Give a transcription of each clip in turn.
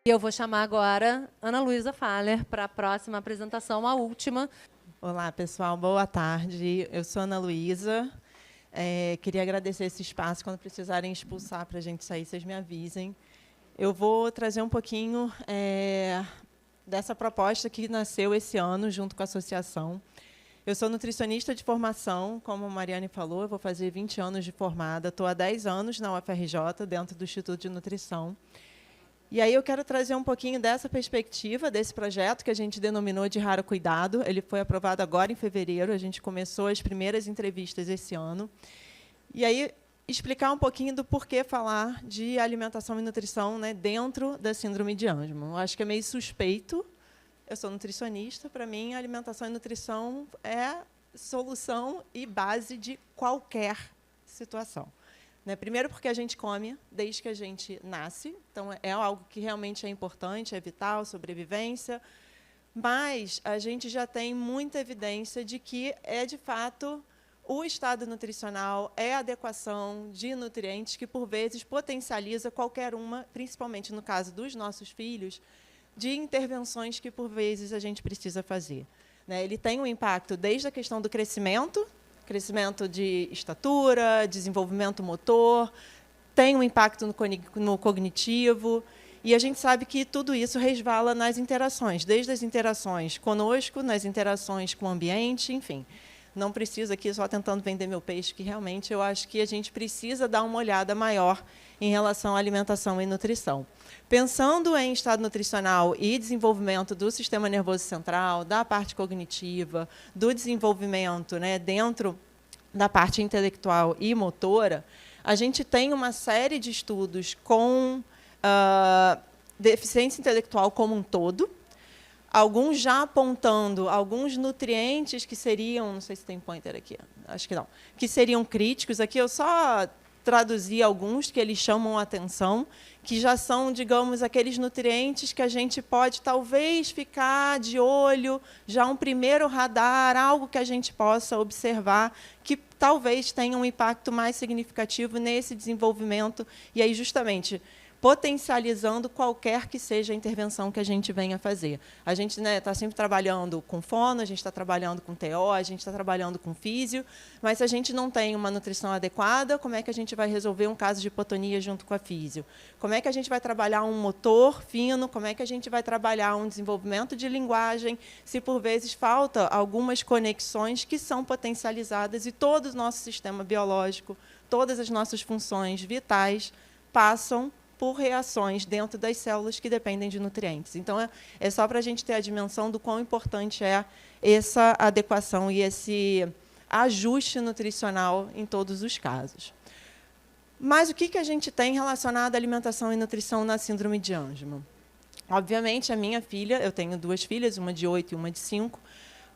E eu vou chamar agora Ana Luísa Faller para a próxima apresentação, a última. Olá, pessoal. Boa tarde. Eu sou Ana Luísa. Queria agradecer esse espaço. Quando precisarem expulsar para a gente sair, vocês me avisem. Eu vou trazer um pouquinho dessa proposta que nasceu esse ano, junto com a associação. Eu sou nutricionista de formação, como a Mariane falou, eu vou fazer 20 anos de formada. Estou há 10 anos na UFRJ, dentro do Instituto de Nutrição. E aí eu quero trazer um pouquinho dessa perspectiva, desse projeto que a gente denominou de Raro Cuidado. Ele foi aprovado agora em fevereiro, a gente começou as primeiras entrevistas esse ano. E aí explicar um pouquinho do porquê falar de alimentação e nutrição, né, dentro da síndrome de Angelman. Eu acho que é meio suspeito. Eu sou nutricionista, para mim, alimentação e nutrição é solução e base de qualquer situação. Primeiro, porque a gente come desde que a gente nasce, então é algo que realmente é importante, é vital, sobrevivência, mas a gente já tem muita evidência de que é, de fato, o estado nutricional, é a adequação de nutrientes que, por vezes, potencializa qualquer uma, principalmente no caso dos nossos filhos, de intervenções que, por vezes, a gente precisa fazer. Ele tem um impacto desde a questão do crescimento de estatura, desenvolvimento motor, tem um impacto no cognitivo, e a gente sabe que tudo isso resvala nas interações, desde as interações conosco, nas interações com o ambiente, enfim. Não preciso aqui só tentando vender meu peixe, que realmente eu acho que a gente precisa dar uma olhada maior em relação à alimentação e nutrição. Pensando em estado nutricional e desenvolvimento do sistema nervoso central, da parte cognitiva, do desenvolvimento, dentro da parte intelectual e motora, a gente tem uma série de estudos com deficiência intelectual como um todo, alguns já apontando alguns nutrientes que seriam, não sei se tem pointer aqui, acho que não, que seriam críticos. Aqui eu só traduzi alguns que eles chamam a atenção, que já são, digamos, aqueles nutrientes que a gente pode, talvez, ficar de olho, já um primeiro radar, algo que a gente possa observar, que talvez tenha um impacto mais significativo nesse desenvolvimento, e aí, justamente, potencializando qualquer que seja a intervenção que a gente venha fazer. A gente está sempre trabalhando com fono, a gente está trabalhando com TO, a gente está trabalhando com físio, mas se a gente não tem uma nutrição adequada, como é que a gente vai resolver um caso de hipotonia junto com a físio? Como é que a gente vai trabalhar um motor fino? Como é que a gente vai trabalhar um desenvolvimento de linguagem, se, por vezes, falta algumas conexões que são potencializadas e todo o nosso sistema biológico, todas as nossas funções vitais passam por reações dentro das células que dependem de nutrientes. Então, é só para a gente ter a dimensão do quão importante é essa adequação e esse ajuste nutricional em todos os casos. Mas o que a gente tem relacionado à alimentação e nutrição na síndrome de Angelman? Obviamente, a minha filha, eu tenho 2 filhas, uma de 8 e uma de 5,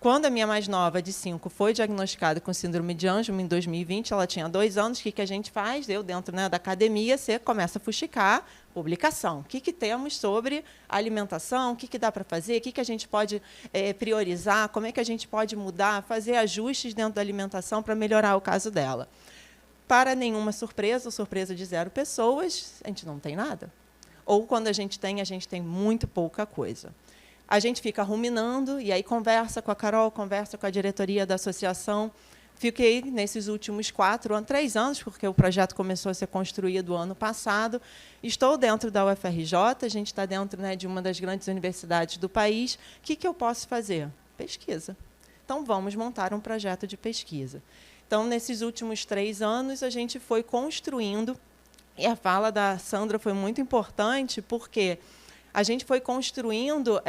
quando a minha mais nova, de 5, foi diagnosticada com síndrome de Angelman, em 2020, ela tinha 2 anos, o que a gente faz? Eu, dentro da academia, você começa a fuxicar publicação. O que temos sobre alimentação, o que dá para fazer, o que a gente pode priorizar, como é que a gente pode mudar, fazer ajustes dentro da alimentação para melhorar o caso dela. Para nenhuma surpresa, surpresa de 0 pessoas, a gente não tem nada. Ou, quando a gente tem muito pouca coisa. A gente fica ruminando, e aí conversa com a Carol, conversa com a diretoria da associação. Fiquei, nesses últimos 3 anos, porque o projeto começou a ser construído ano passado. Estou dentro da UFRJ, a gente está dentro de uma das grandes universidades do país. O que eu posso fazer? Pesquisa. Então, vamos montar um projeto de pesquisa. Então, nesses últimos 3 anos, a gente foi construindo, e a fala da Sandra foi muito importante, porque a gente foi construindo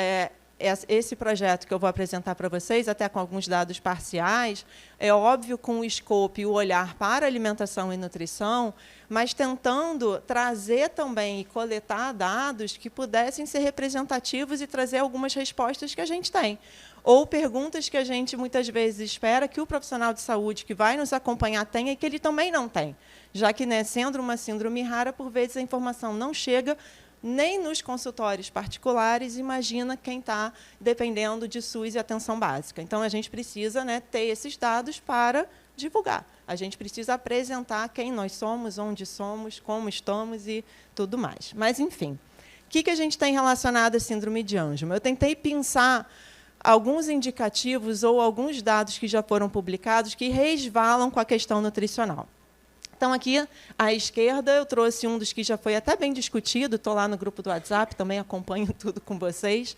esse projeto que eu vou apresentar para vocês, até com alguns dados parciais, é óbvio, com o escopo e o olhar para alimentação e nutrição, mas tentando trazer também e coletar dados que pudessem ser representativos e trazer algumas respostas que a gente tem. Ou perguntas que a gente, muitas vezes, espera que o profissional de saúde que vai nos acompanhar tenha e que ele também não tem. Já que, sendo uma síndrome rara, por vezes a informação não chega nem nos consultórios particulares, imagina quem está dependendo de SUS e atenção básica. Então, a gente precisa ter esses dados para divulgar. A gente precisa apresentar quem nós somos, onde somos, como estamos e tudo mais. Mas, enfim, que a gente tem relacionado à síndrome de Angelman? Eu tentei pensar alguns indicativos ou alguns dados que já foram publicados que resvalam com a questão nutricional. Então, aqui, à esquerda, eu trouxe um dos que já foi até bem discutido, estou lá no grupo do WhatsApp, também acompanho tudo com vocês,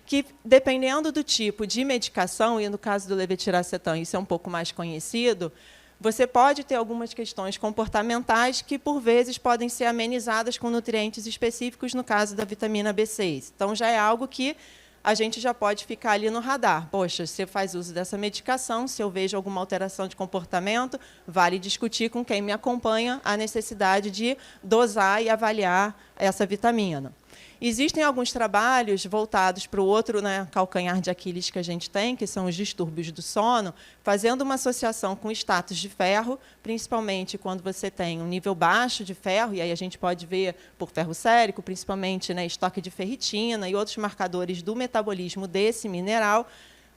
que, dependendo do tipo de medicação, e no caso do levetiracetam isso é um pouco mais conhecido, você pode ter algumas questões comportamentais que, por vezes, podem ser amenizadas com nutrientes específicos, no caso da vitamina B6. Então, já é algo que a gente já pode ficar ali no radar. Poxa, se faz uso dessa medicação, se eu vejo alguma alteração de comportamento, vale discutir com quem me acompanha a necessidade de dosar e avaliar essa vitamina. Existem alguns trabalhos voltados para o outro, né, calcanhar de Aquiles que a gente tem, que são os distúrbios do sono, fazendo uma associação com status de ferro, principalmente quando você tem um nível baixo de ferro, e aí a gente pode ver por ferro sérico, principalmente, né, estoque de ferritina e outros marcadores do metabolismo desse mineral,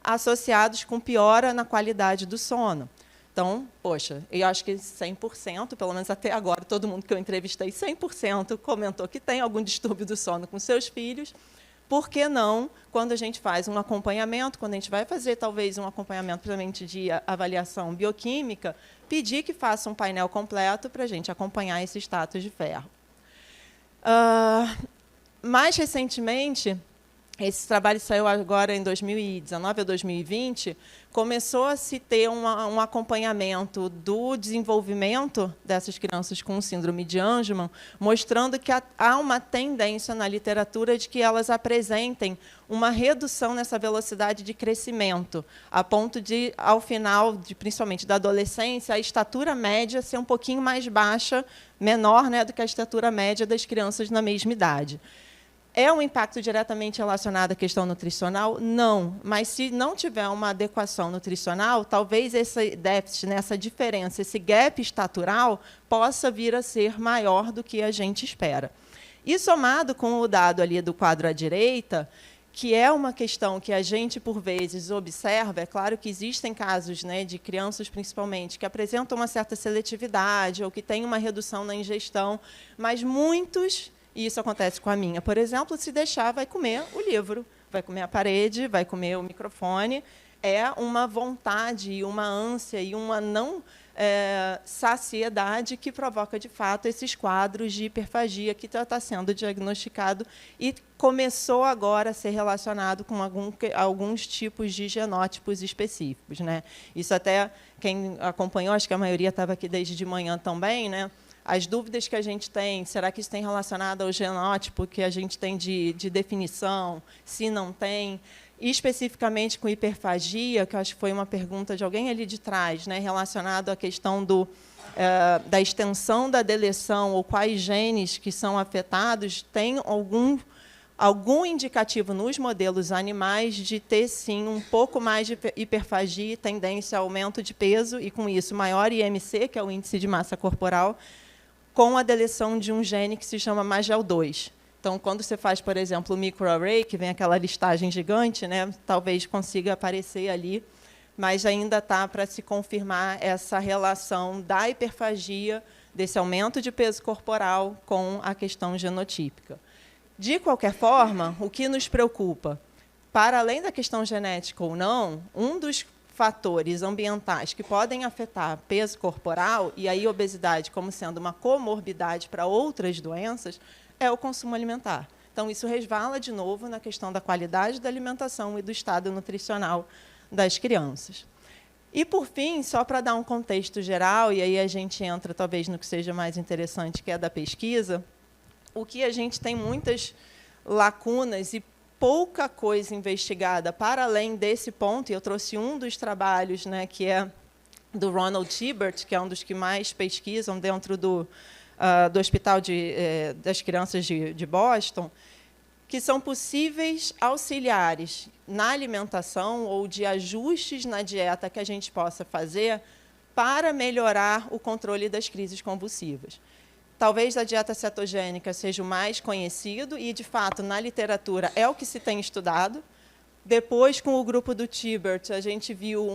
associados com piora na qualidade do sono. Então, poxa, eu acho que 100%, pelo menos até agora, todo mundo que eu entrevistei, 100% comentou que tem algum distúrbio do sono com seus filhos. Por que não, quando a gente faz um acompanhamento, quando a gente vai fazer, talvez, um acompanhamento principalmente de avaliação bioquímica, pedir que faça um painel completo para a gente acompanhar esse status de ferro. Mais recentemente, esse trabalho saiu agora em 2019 ou 2020, começou a se ter um acompanhamento do desenvolvimento dessas crianças com síndrome de Angelman, mostrando que há uma tendência na literatura de que elas apresentem uma redução nessa velocidade de crescimento, a ponto de, ao final, principalmente da adolescência, a estatura média ser um pouquinho mais baixa, menor, né, do que a estatura média das crianças na mesma idade. É um impacto diretamente relacionado à questão nutricional? Não. Mas, se não tiver uma adequação nutricional, talvez esse déficit, né, essa diferença, esse gap estatural, possa vir a ser maior do que a gente espera. E, somado com o dado ali do quadro à direita, que é uma questão que a gente, por vezes, observa, é claro que existem casos, né, de crianças, principalmente, que apresentam uma certa seletividade ou que têm uma redução na ingestão, mas muitos... E isso acontece com a minha, por exemplo, se deixar, vai comer o livro, vai comer a parede, vai comer o microfone. É uma vontade, e uma ânsia e uma não saciedade que provoca, de fato, esses quadros de hiperfagia que está sendo diagnosticado e começou agora a ser relacionado com alguns tipos de genótipos específicos, né? Isso até quem acompanhou, acho que a maioria estava aqui desde de manhã também, né? As dúvidas que a gente tem, será que isso tem relacionado ao genótipo que a gente tem de definição, se não tem, e especificamente com hiperfagia, que eu acho que foi uma pergunta de alguém ali de trás, né, relacionado à questão da extensão da deleção ou quais genes que são afetados, tem algum indicativo nos modelos animais de ter, sim, um pouco mais de hiperfagia e tendência a aumento de peso, e, com isso, maior IMC, que é o índice de massa corporal, com a deleção de um gene que se chama MAGEL2. Então, quando você faz, por exemplo, o microarray, que vem aquela listagem gigante, né, talvez consiga aparecer ali, mas ainda está para se confirmar essa relação da hiperfagia, desse aumento de peso corporal, com a questão genotípica. De qualquer forma, o que nos preocupa, para além da questão genética ou não, um dos fatores ambientais que podem afetar peso corporal, e aí obesidade como sendo uma comorbidade para outras doenças, é o consumo alimentar. Então, isso resvala, de novo, na questão da qualidade da alimentação e do estado nutricional das crianças. E, por fim, só para dar um contexto geral, e aí a gente entra, talvez, no que seja mais interessante, que é da pesquisa, o que a gente tem muitas lacunas e pouca coisa investigada para além desse ponto, e eu trouxe um dos trabalhos, né, que é do Ronald Tibert, que é um dos que mais pesquisam dentro do Hospital das Crianças de Boston, que são possíveis auxiliares na alimentação ou de ajustes na dieta que a gente possa fazer para melhorar o controle das crises convulsivas. Talvez a dieta cetogênica seja o mais conhecido e, de fato, na literatura é o que se tem estudado. Depois, com o grupo do Tibert, a gente viu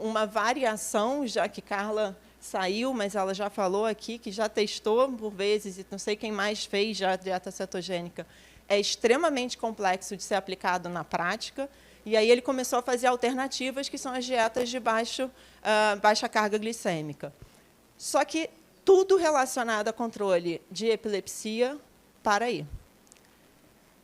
uma variação, já que Carla saiu, mas ela já falou aqui que já testou por vezes, e não sei quem mais fez já a dieta cetogênica, é extremamente complexo de ser aplicado na prática, e aí ele começou a fazer alternativas, que são as dietas de baixa carga glicêmica. Só que tudo relacionado a controle de epilepsia, para aí.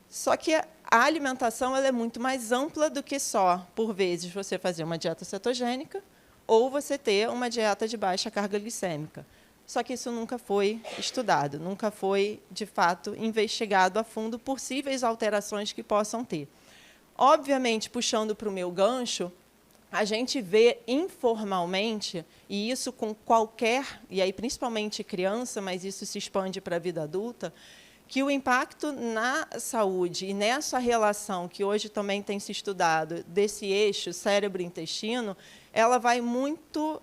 Só que a alimentação ela é muito mais ampla do que só, por vezes, você fazer uma dieta cetogênica ou você ter uma dieta de baixa carga glicêmica. Só que isso nunca foi estudado, nunca foi, de fato, investigado a fundo possíveis alterações que possam ter. Obviamente, puxando para o meu gancho, a gente vê informalmente, e isso com qualquer, e aí principalmente criança, mas isso se expande para a vida adulta, que o impacto na saúde e nessa relação que hoje também tem se estudado desse eixo cérebro-intestino, ela vai muito,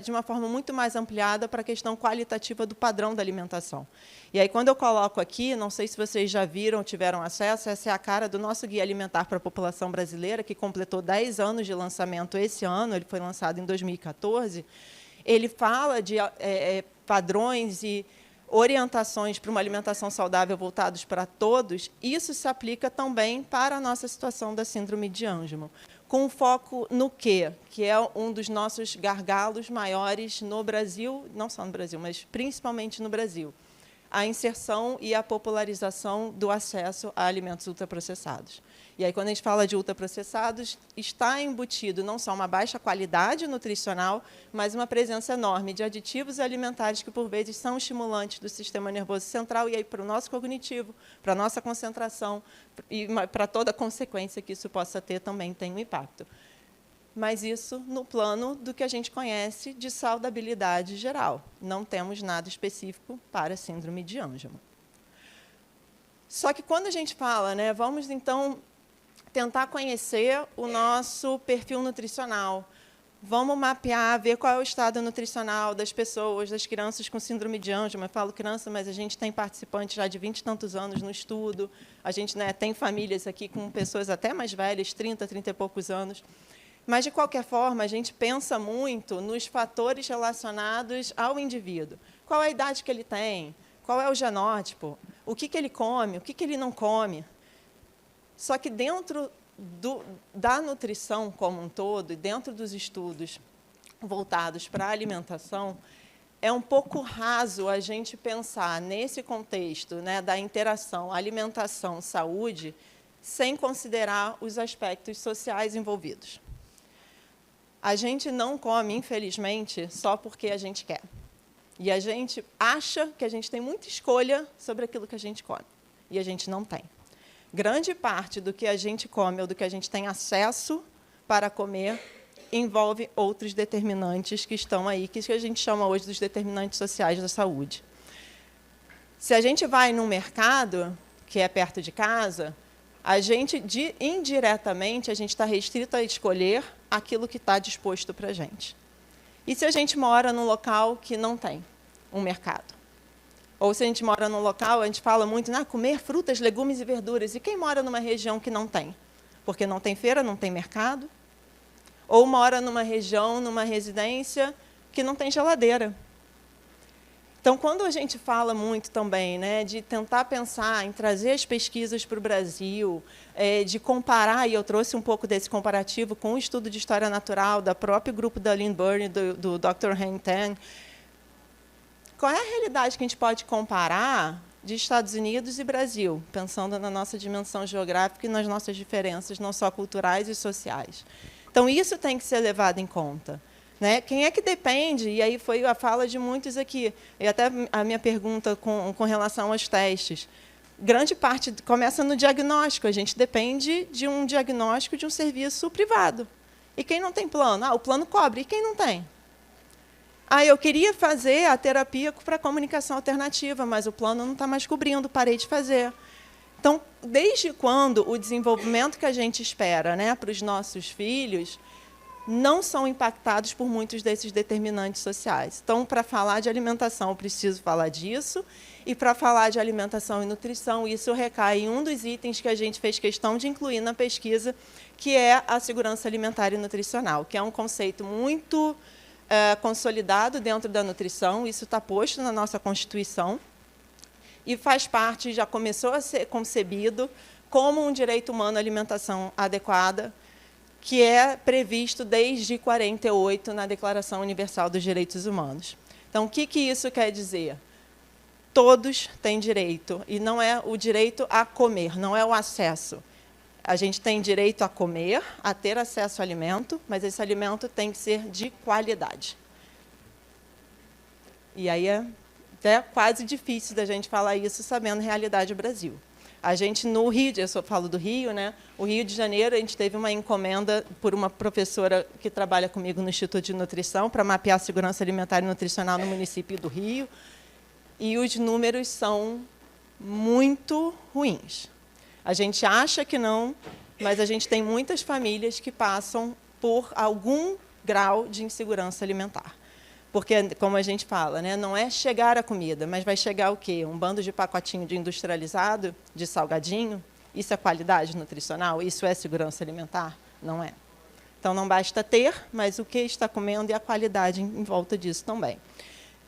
de uma forma muito mais ampliada para a questão qualitativa do padrão da alimentação. E aí, quando eu coloco aqui, não sei se vocês já viram, tiveram acesso, essa é a cara do nosso Guia Alimentar para a População Brasileira, que completou 10 anos de lançamento esse ano, ele foi lançado em 2014. Ele fala de padrões e orientações para uma alimentação saudável voltados para todos. Isso se aplica também para a nossa situação da síndrome de Angelman, com foco no quê? Que é um dos nossos gargalos maiores no Brasil, não só no Brasil, mas principalmente no Brasil, a inserção e a popularização do acesso a alimentos ultraprocessados. E aí, quando a gente fala de ultraprocessados, está embutido não só uma baixa qualidade nutricional, mas uma presença enorme de aditivos alimentares que, por vezes, são estimulantes do sistema nervoso central, e aí para o nosso cognitivo, para a nossa concentração, e para toda a consequência que isso possa ter, também tem um impacto. Mas isso no plano do que a gente conhece de saudabilidade geral. Não temos nada específico para a síndrome de Angelman. Só que quando a gente fala, né, vamos então tentar conhecer o nosso perfil nutricional, vamos mapear, ver qual é o estado nutricional das pessoas, das crianças com síndrome de Angelman. Eu falo criança, mas a gente tem participantes já de 20 e tantos anos no estudo, a gente, né, tem famílias aqui com pessoas até mais velhas, 30 e poucos anos. Mas, de qualquer forma, a gente pensa muito nos fatores relacionados ao indivíduo. Qual é a idade que ele tem? Qual é o genótipo? O que ele come? O que ele não come? Só que dentro da nutrição como um todo, e dentro dos estudos voltados para a alimentação, é um pouco raso a gente pensar nesse contexto, né, da interação alimentação-saúde, sem considerar os aspectos sociais envolvidos. A gente não come, infelizmente, só porque a gente quer. E a gente acha que a gente tem muita escolha sobre aquilo que a gente come. E a gente não tem. Grande parte do que a gente come ou do que a gente tem acesso para comer envolve outros determinantes que estão aí, que a gente chama hoje dos determinantes sociais da saúde. Se a gente vai num mercado, que é perto de casa, a gente, indiretamente, a gente está restrito a escolher aquilo que está disposto para a gente. E se a gente mora num local que não tem um mercado? Ou se a gente mora num local, a gente fala muito, comer frutas, legumes e verduras. E quem mora numa região que não tem? Porque não tem feira, não tem mercado? Ou mora numa região, numa residência, que não tem geladeira? Então, quando a gente fala muito também, né, de tentar pensar em trazer as pesquisas para o Brasil, de comparar, e eu trouxe um pouco desse comparativo com o estudo de história natural do próprio grupo da Lynn Byrne, do Dr. Heng Tan, qual é a realidade que a gente pode comparar de Estados Unidos e Brasil, pensando na nossa dimensão geográfica e nas nossas diferenças, não só culturais e sociais? Então, isso tem que ser levado em conta. Né? Quem é que depende? E aí foi a fala de muitos aqui, e até a minha pergunta com relação aos testes. Grande parte começa no diagnóstico, a gente depende de um diagnóstico de um serviço privado. E quem não tem plano? O plano cobre, e quem não tem? Eu queria fazer a terapia para comunicação alternativa, mas o plano não está mais cobrindo, parei de fazer. Então, desde quando o desenvolvimento que a gente espera, né, para os nossos filhos não são impactados por muitos desses determinantes sociais? Então, para falar de alimentação, eu preciso falar disso, e para falar de alimentação e nutrição, isso recai em um dos itens que a gente fez questão de incluir na pesquisa, que é a segurança alimentar e nutricional, que é um conceito muito consolidado dentro da nutrição, isso está posto na nossa Constituição, e faz parte, já começou a ser concebido como um direito humano à alimentação adequada, que é previsto desde 1948 na Declaração Universal dos Direitos Humanos. Então, o que isso quer dizer? Todos têm direito, e não é o direito a comer, não é o acesso. A gente tem direito a comer, a ter acesso ao alimento, mas esse alimento tem que ser de qualidade. E aí é até quase difícil da gente falar isso sabendo a realidade do Brasil. A gente, no Rio, eu só falo do Rio, né? O Rio de Janeiro, a gente teve uma encomenda por uma professora que trabalha comigo no Instituto de Nutrição para mapear a segurança alimentar e nutricional no município do Rio, e os números são muito ruins. A gente acha que não, mas a gente tem muitas famílias que passam por algum grau de insegurança alimentar. Porque, como a gente fala, né, não é chegar a comida, mas vai chegar o quê? Um bando de pacotinho de industrializado, de salgadinho? Isso é qualidade nutricional? Isso é segurança alimentar? Não é. Então, não basta ter, mas o que está comendo e a qualidade em volta disso também.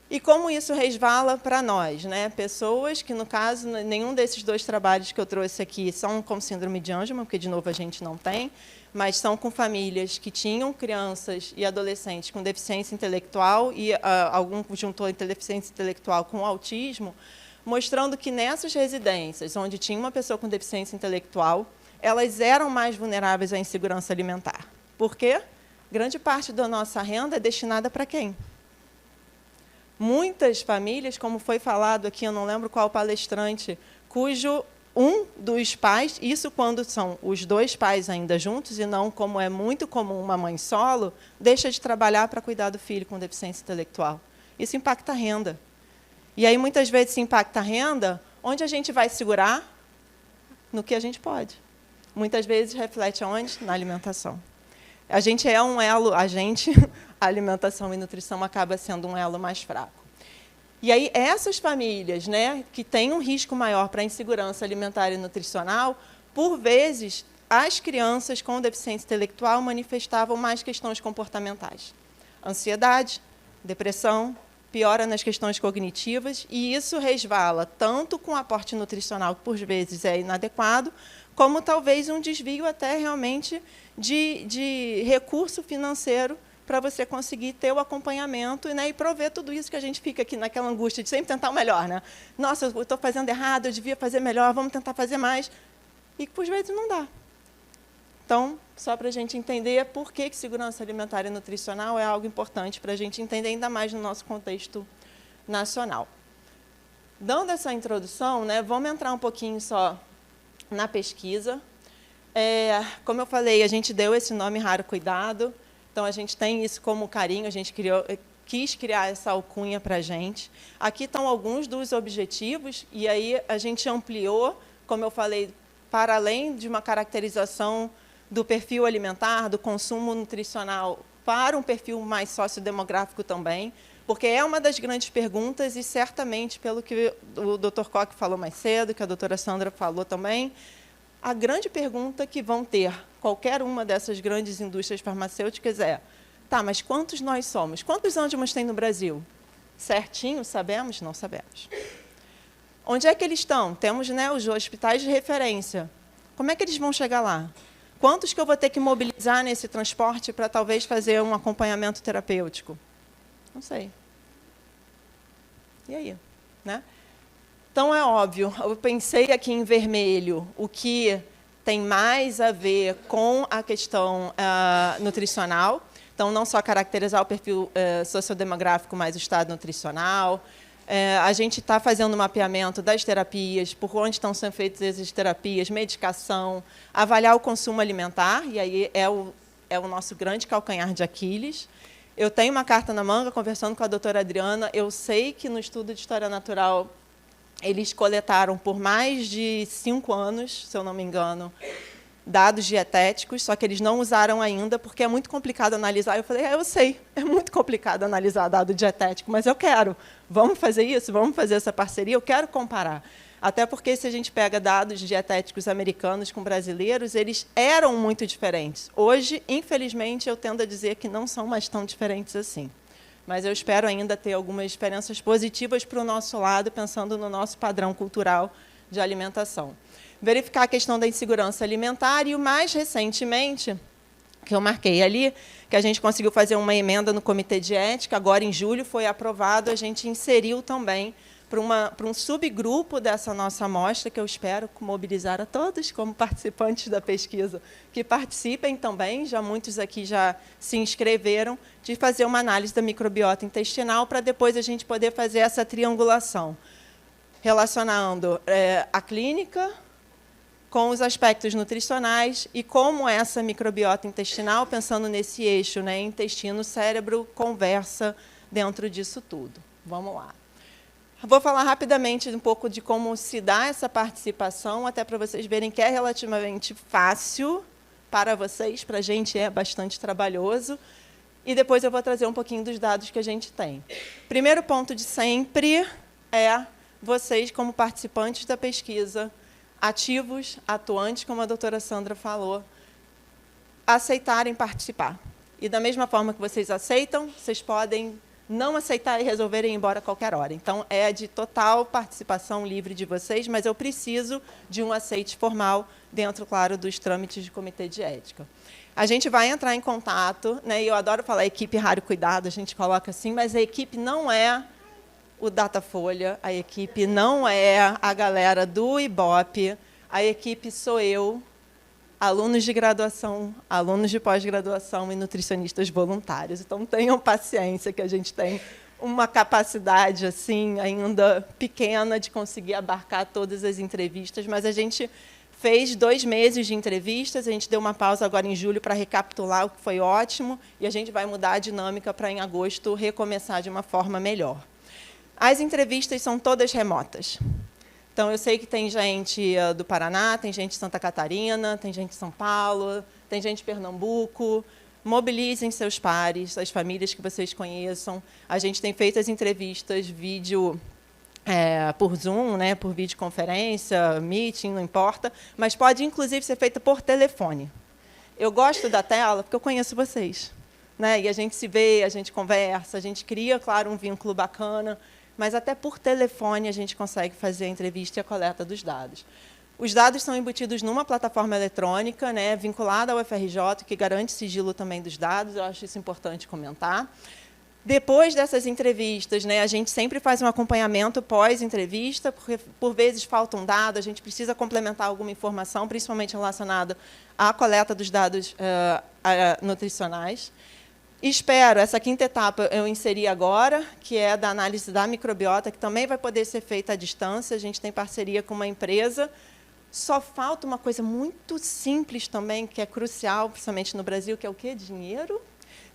E como isso resvala para nós, né? Pessoas que, no caso, nenhum desses dois trabalhos que eu trouxe aqui são com síndrome de Angelman, porque, de novo, a gente não tem, mas são com famílias que tinham crianças e adolescentes com deficiência intelectual e algum juntou deficiência intelectual com autismo, mostrando que nessas residências, onde tinha uma pessoa com deficiência intelectual, elas eram mais vulneráveis à insegurança alimentar. Por quê? Grande parte da nossa renda é destinada para quem? Muitas famílias, como foi falado aqui, eu não lembro qual palestrante, cujo um dos pais, isso quando são os dois pais ainda juntos, e não como é muito comum uma mãe solo, deixa de trabalhar para cuidar do filho com deficiência intelectual. Isso impacta a renda. E aí, muitas vezes, se impacta a renda, onde a gente vai segurar? No que a gente pode. Muitas vezes, reflete aonde? Na alimentação. A gente é um elo, a alimentação e nutrição acaba sendo um elo mais fraco. E aí, essas famílias, né, que têm um risco maior para a insegurança alimentar e nutricional, por vezes, as crianças com deficiência intelectual manifestavam mais questões comportamentais. Ansiedade, depressão, piora nas questões cognitivas, e isso resvala tanto com o aporte nutricional, que por vezes é inadequado, como talvez um desvio até realmente de recurso financeiro para você conseguir ter o acompanhamento, né, e prover tudo isso que a gente fica aqui naquela angústia de sempre tentar o melhor. Né? Nossa, eu estou fazendo errado, eu devia fazer melhor, vamos tentar fazer mais. E, por vezes, não dá. Então, só para a gente entender por que segurança alimentar e nutricional é algo importante para a gente entender ainda mais no nosso contexto nacional. Dando essa introdução, né, vamos entrar um pouquinho só na pesquisa. Como eu falei, a gente deu esse nome Raro Cuidado, então a gente tem isso como carinho, a gente quis criar essa alcunha para a gente. Aqui estão alguns dos objetivos, e aí a gente ampliou, como eu falei, para além de uma caracterização do perfil alimentar, do consumo nutricional, para um perfil mais sociodemográfico também, porque é uma das grandes perguntas, e certamente, pelo que o Dr. Koch falou mais cedo, que a doutora Sandra falou também, a grande pergunta que vão ter qualquer uma dessas grandes indústrias farmacêuticas é: tá, mas quantos nós somos? Quantos Angelmans tem no Brasil? Certinho, sabemos? Não sabemos. Onde é que eles estão? Temos, né, os hospitais de referência. Como é que eles vão chegar lá? Quantos que eu vou ter que mobilizar nesse transporte para talvez fazer um acompanhamento terapêutico? Não sei. E aí? Né? Então, é óbvio, eu pensei aqui em vermelho o que tem mais a ver com a questão nutricional. Então, não só caracterizar o perfil sociodemográfico, mas o estado nutricional. A gente está fazendo um mapeamento das terapias, por onde estão sendo feitas essas terapias, medicação, avaliar o consumo alimentar, e aí é o nosso grande calcanhar de Aquiles. Eu tenho uma carta na manga, conversando com a doutora Adriana, eu sei que no estudo de História Natural eles coletaram por mais de 5 anos, se eu não me engano, dados dietéticos, só que eles não usaram ainda, porque é muito complicado analisar. Eu falei, eu sei, é muito complicado analisar dado dietético, mas eu quero. Vamos fazer isso? Vamos fazer essa parceria? Eu quero comparar. Até porque, se a gente pega dados dietéticos americanos com brasileiros, eles eram muito diferentes. Hoje, infelizmente, eu tendo a dizer que não são mais tão diferentes assim. mas eu espero ainda ter algumas experiências positivas para o nosso lado, pensando no nosso padrão cultural de alimentação. Verificar a questão da insegurança alimentar e, o mais recentemente, que eu marquei ali, que a gente conseguiu fazer uma emenda no Comitê de Ética, agora em julho foi aprovado, a gente inseriu também para um subgrupo dessa nossa amostra, que eu espero mobilizar a todos como participantes da pesquisa, que participem também, já muitos aqui já se inscreveram, de fazer uma análise da microbiota intestinal, para depois a gente poder fazer essa triangulação, relacionando a clínica com os aspectos nutricionais e como essa microbiota intestinal, pensando nesse eixo, né, intestino-cérebro, conversa dentro disso tudo. Vamos lá. Vou falar rapidamente um pouco de como se dá essa participação, até para vocês verem que é relativamente fácil para vocês, para a gente é bastante trabalhoso, e depois eu vou trazer um pouquinho dos dados que a gente tem. Primeiro ponto de sempre é vocês, como participantes da pesquisa, ativos, atuantes, como a doutora Sandra falou, aceitarem participar. E, da mesma forma que vocês aceitam, vocês podem não aceitar e resolverem ir embora a qualquer hora. Então, é de total participação livre de vocês, mas eu preciso de um aceite formal dentro, claro, dos trâmites de comitê de ética. A gente vai entrar em contato, né, e eu adoro falar equipe Raro Cuidado, a gente coloca assim, mas a equipe não é o Datafolha, a equipe não é a galera do Ibope, a equipe sou eu, alunos de graduação, alunos de pós-graduação e nutricionistas voluntários. Então, tenham paciência, que a gente tem uma capacidade assim ainda pequena de conseguir abarcar todas as entrevistas, mas a gente fez 2 meses de entrevistas, a gente deu uma pausa agora em julho para recapitular, o que foi ótimo, e a gente vai mudar a dinâmica para, em agosto, recomeçar de uma forma melhor. As entrevistas são todas remotas. Então, eu sei que tem gente do Paraná, tem gente de Santa Catarina, tem gente de São Paulo, tem gente de Pernambuco. Mobilizem seus pares, as famílias que vocês conheçam. A gente tem feito as entrevistas vídeo por Zoom, né, por videoconferência, meeting, não importa, mas pode, inclusive, ser feita por telefone. Eu gosto da tela porque eu conheço vocês, né, e a gente se vê, a gente conversa, a gente cria, claro, um vínculo bacana, mas até por telefone a gente consegue fazer a entrevista e a coleta dos dados. Os dados são embutidos numa plataforma eletrônica, né, vinculada ao UFRJ, que garante sigilo também dos dados, eu acho isso importante comentar. Depois dessas entrevistas, né, a gente sempre faz um acompanhamento pós-entrevista, porque, por vezes, falta um dado, a gente precisa complementar alguma informação, principalmente relacionada à coleta dos dados nutricionais. Espero, essa 5ª etapa eu inseri agora, que é da análise da microbiota, que também vai poder ser feita à distância. A gente tem parceria com uma empresa. Só falta uma coisa muito simples também, que é crucial, principalmente no Brasil, que é o quê? Dinheiro.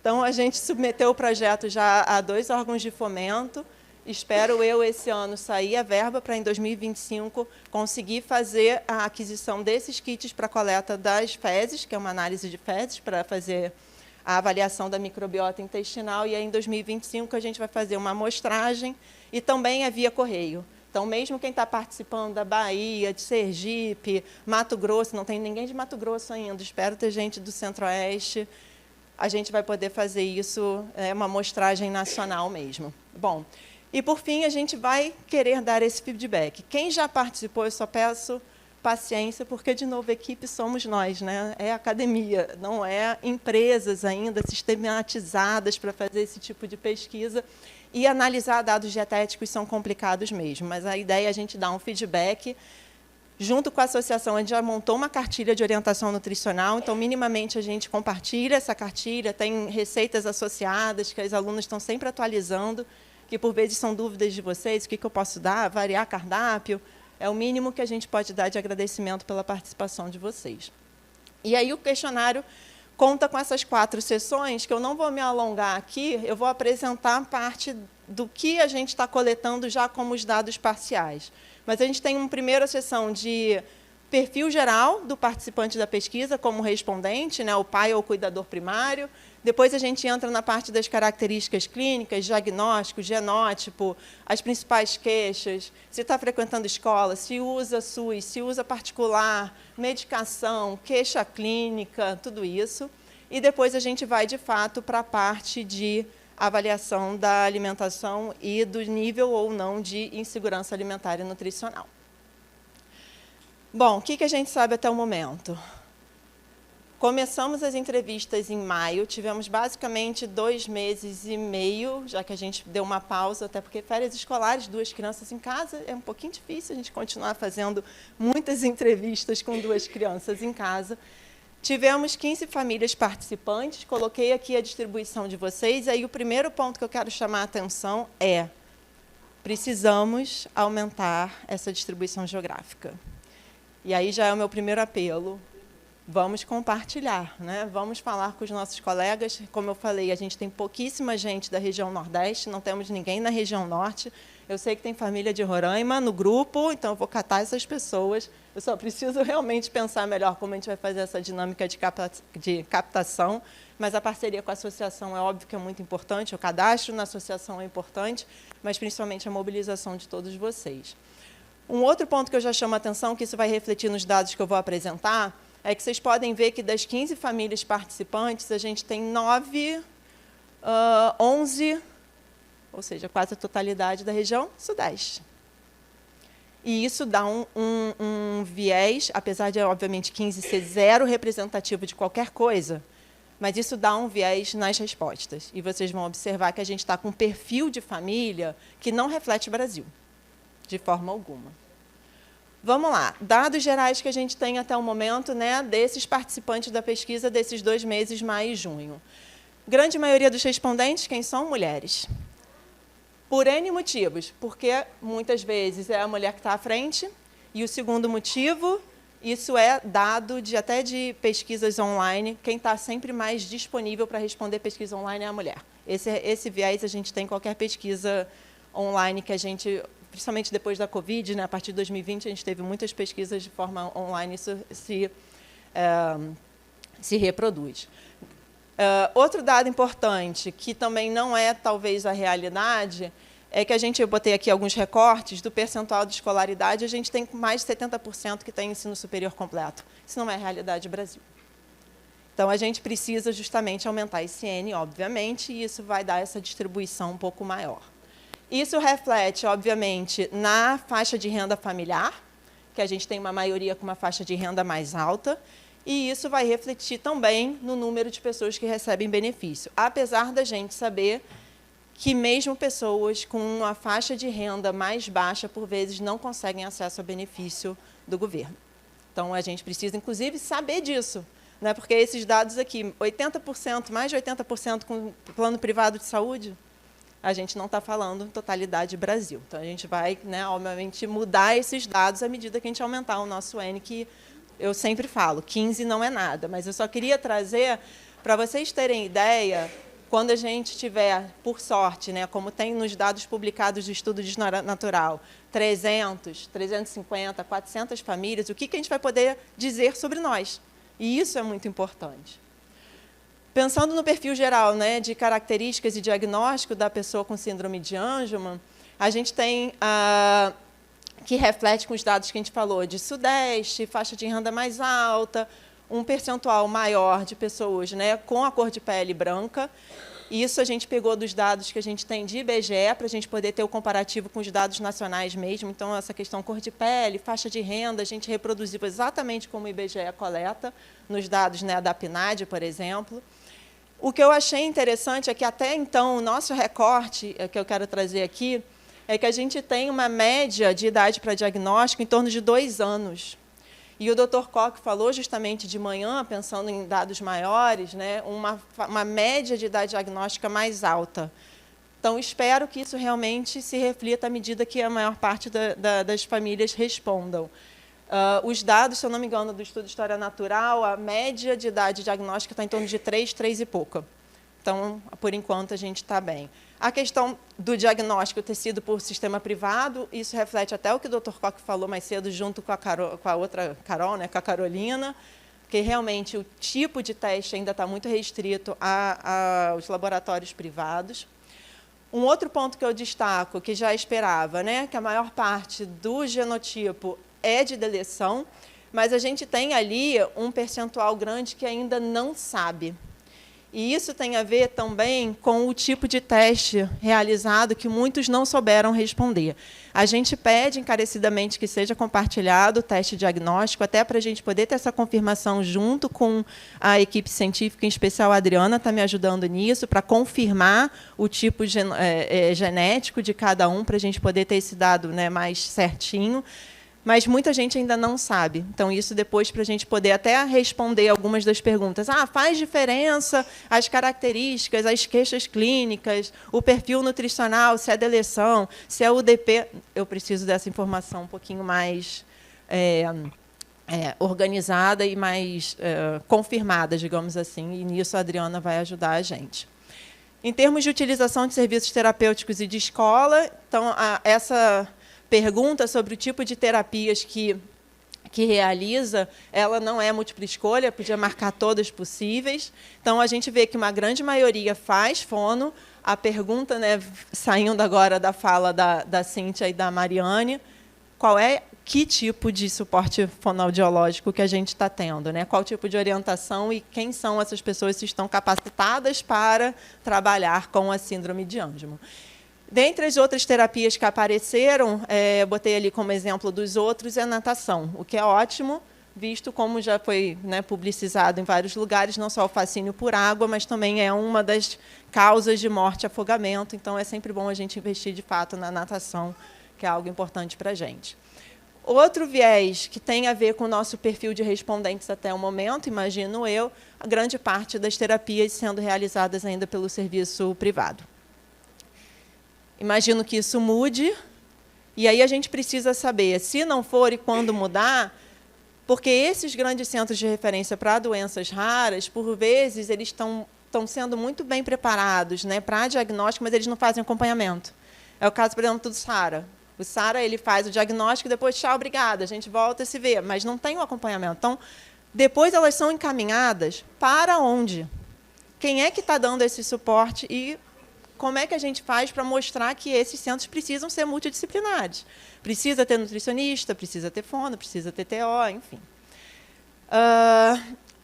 Então, a gente submeteu o projeto já a 2 órgãos de fomento. Espero eu, esse ano, sair a verba para, em 2025, conseguir fazer a aquisição desses kits para a coleta das fezes, que é uma análise de fezes, para fazer a avaliação da microbiota intestinal, e aí, em 2025, a gente vai fazer uma amostragem e também a via correio. Então, mesmo quem está participando da Bahia, de Sergipe, Mato Grosso, não tem ninguém de Mato Grosso ainda, espero ter gente do Centro-Oeste, a gente vai poder fazer isso, uma amostragem nacional mesmo. Bom, e, por fim, a gente vai querer dar esse feedback. Quem já participou, eu só peço paciência, porque, de novo, equipe somos nós, né? É academia, não é empresas ainda sistematizadas para fazer esse tipo de pesquisa. E analisar dados dietéticos são complicados mesmo, mas a ideia é a gente dar um feedback. Junto com a associação, a gente já montou uma cartilha de orientação nutricional, então, minimamente, a gente compartilha essa cartilha, tem receitas associadas, que os alunos estão sempre atualizando, que, por vezes, são dúvidas de vocês, o que eu posso dar, variar cardápio. É o mínimo que a gente pode dar de agradecimento pela participação de vocês. E aí o questionário conta com essas 4 sessões, que eu não vou me alongar aqui, eu vou apresentar parte do que a gente está coletando já como os dados parciais. Mas a gente tem uma primeira sessão de perfil geral do participante da pesquisa como respondente, né, o pai ou o cuidador primário. Depois a gente entra na parte das características clínicas, diagnóstico, genótipo, as principais queixas, se está frequentando escola, se usa SUS, se usa particular, medicação, queixa clínica, tudo isso. E depois a gente vai, de fato, para a parte de avaliação da alimentação e do nível ou não de insegurança alimentar e nutricional. Bom, o que a gente sabe até o momento? Começamos as entrevistas em maio, tivemos basicamente 2 meses e meio, já que a gente deu uma pausa, até porque férias escolares, 2 crianças em casa, é um pouquinho difícil a gente continuar fazendo muitas entrevistas com 2 crianças em casa. Tivemos 15 famílias participantes, coloquei aqui a distribuição de vocês, e aí o primeiro ponto que eu quero chamar a atenção é: precisamos aumentar essa distribuição geográfica. E aí já é o meu primeiro apelo. Vamos compartilhar, né? Vamos falar com os nossos colegas. Como eu falei, a gente tem pouquíssima gente da região Nordeste, não temos ninguém na região Norte. Eu sei que tem família de Roraima no grupo, então eu vou catar essas pessoas. Eu só preciso realmente pensar melhor como a gente vai fazer essa dinâmica de captação, mas a parceria com a associação é óbvio que é muito importante, o cadastro na associação é importante, mas principalmente a mobilização de todos vocês. Um outro ponto que eu já chamo a atenção, que isso vai refletir nos dados que eu vou apresentar, é que vocês podem ver que das 15 famílias participantes, a gente tem 11, ou seja, quase a totalidade da região Sudeste. E isso dá um viés, apesar de, obviamente, 15 ser zero representativo de qualquer coisa, mas isso dá um viés nas respostas. E vocês vão observar que a gente está com um perfil de família que não reflete o Brasil, de forma alguma. Vamos lá, dados gerais que a gente tem até o momento, né, desses participantes da pesquisa desses 2 meses, maio e junho. Grande maioria dos respondentes, quem são? Mulheres. Por N motivos, porque muitas vezes é a mulher que está à frente, e o segundo motivo, isso é dado até de pesquisas online, quem está sempre mais disponível para responder pesquisa online é a mulher. Esse viés a gente tem em qualquer pesquisa online que a gente, principalmente depois da Covid, né, a partir de 2020, a gente teve muitas pesquisas de forma online, isso se reproduz. Outro dado importante, que também não é, talvez, a realidade, é que eu botei aqui alguns recortes do percentual de escolaridade, a gente tem mais de 70% que tem ensino superior completo. Isso não é a realidade do Brasil. Então, a gente precisa justamente aumentar esse N, obviamente, e isso vai dar essa distribuição um pouco maior. Isso reflete, obviamente, na faixa de renda familiar, que a gente tem uma maioria com uma faixa de renda mais alta, e isso vai refletir também no número de pessoas que recebem benefício, apesar da gente saber que mesmo pessoas com uma faixa de renda mais baixa, por vezes, não conseguem acesso ao benefício do governo. Então, a gente precisa, inclusive, saber disso, né? Porque esses dados aqui, 80%, mais de 80% com plano privado de saúde, a gente não está falando totalidade Brasil. Então, a gente vai, né, obviamente, mudar esses dados à medida que a gente aumentar o nosso N, que eu sempre falo, 15 não é nada, mas eu só queria trazer, para vocês terem ideia, quando a gente tiver, por sorte, né, como tem nos dados publicados do estudo de natural, 300, 350, 400 famílias, o que a gente vai poder dizer sobre nós? E isso é muito importante. Pensando no perfil geral, né, de características e diagnóstico da pessoa com síndrome de Angelman, a gente tem, que reflete com os dados que a gente falou, de Sudeste, faixa de renda mais alta, um percentual maior de pessoas, né, com a cor de pele branca. Isso a gente pegou dos dados que a gente tem de IBGE, para a gente poder ter o comparativo com os dados nacionais mesmo. Então, essa questão cor de pele, faixa de renda, a gente reproduziu exatamente como o IBGE coleta, nos dados, né, da PNAD, por exemplo. O que eu achei interessante é que, até então, o nosso recorte, que eu quero trazer aqui, é que a gente tem uma média de idade para diagnóstico em torno de 2 anos. E o Dr. Koch falou justamente de manhã, pensando em dados maiores, né, uma média de idade diagnóstica mais alta. Então, espero que isso realmente se reflita à medida que a maior parte das famílias respondam. Os dados, se eu não me engano, do estudo de História Natural, a média de idade diagnóstica está em torno de 3 e pouco. Então, por enquanto, a gente está bem. A questão do diagnóstico ter sido por sistema privado, isso reflete até o que o Dr. Koch falou mais cedo, junto com a outra Carol, né, com a Carolina, porque realmente o tipo de teste ainda está muito restrito aos laboratórios privados. Um outro ponto que eu destaco, que já esperava, né, que a maior parte do genotipo é de deleção, mas a gente tem ali um percentual grande que ainda não sabe. E isso tem a ver também com o tipo de teste realizado que muitos não souberam responder. A gente pede encarecidamente que seja compartilhado o teste diagnóstico, até para a gente poder ter essa confirmação junto com a equipe científica, em especial a Adriana está me ajudando nisso, para confirmar o tipo genético de cada um, para a gente poder ter esse dado, né, mais certinho. Mas muita gente ainda não sabe. Então, isso depois, para a gente poder até responder algumas das perguntas. Faz diferença as características, as queixas clínicas, o perfil nutricional, se é deleção, se é UDP. Eu preciso dessa informação um pouquinho mais organizada e mais confirmada, digamos assim. E nisso a Adriana vai ajudar a gente. Em termos de utilização de serviços terapêuticos e de escola, então, essa pergunta sobre o tipo de terapias que realiza, ela não é múltipla escolha, podia marcar todas possíveis. Então, a gente vê que uma grande maioria faz fono. A pergunta, né, saindo agora da fala da Cíntia e da Mariane, que tipo de suporte fonoaudiológico que a gente está tendo, né? Qual tipo de orientação e quem são essas pessoas que estão capacitadas para trabalhar com a síndrome de Angelman. Dentre as outras terapias que apareceram, eu botei ali como exemplo dos outros, é a natação, o que é ótimo, visto como já foi, né, publicizado em vários lugares, não só o fascínio por água, mas também é uma das causas de morte e afogamento. Então, é sempre bom a gente investir, de fato, na natação, que é algo importante para a gente. Outro viés que tem a ver com o nosso perfil de respondentes até o momento, imagino eu, a grande parte das terapias sendo realizadas ainda pelo serviço privado. Imagino que isso mude, e aí a gente precisa saber, se não for e quando mudar, porque esses grandes centros de referência para doenças raras, por vezes, eles estão sendo muito bem preparados, né, para diagnóstico, mas eles não fazem acompanhamento. É o caso, por exemplo, do SARA. O SARA ele faz o diagnóstico e depois, tchau, obrigada, a gente volta a se ver, mas não tem o acompanhamento. Então, depois elas são encaminhadas para onde? Quem é que está dando esse suporte e como é que a gente faz para mostrar que esses centros precisam ser multidisciplinares? Precisa ter nutricionista, precisa ter fono, precisa ter TO, enfim.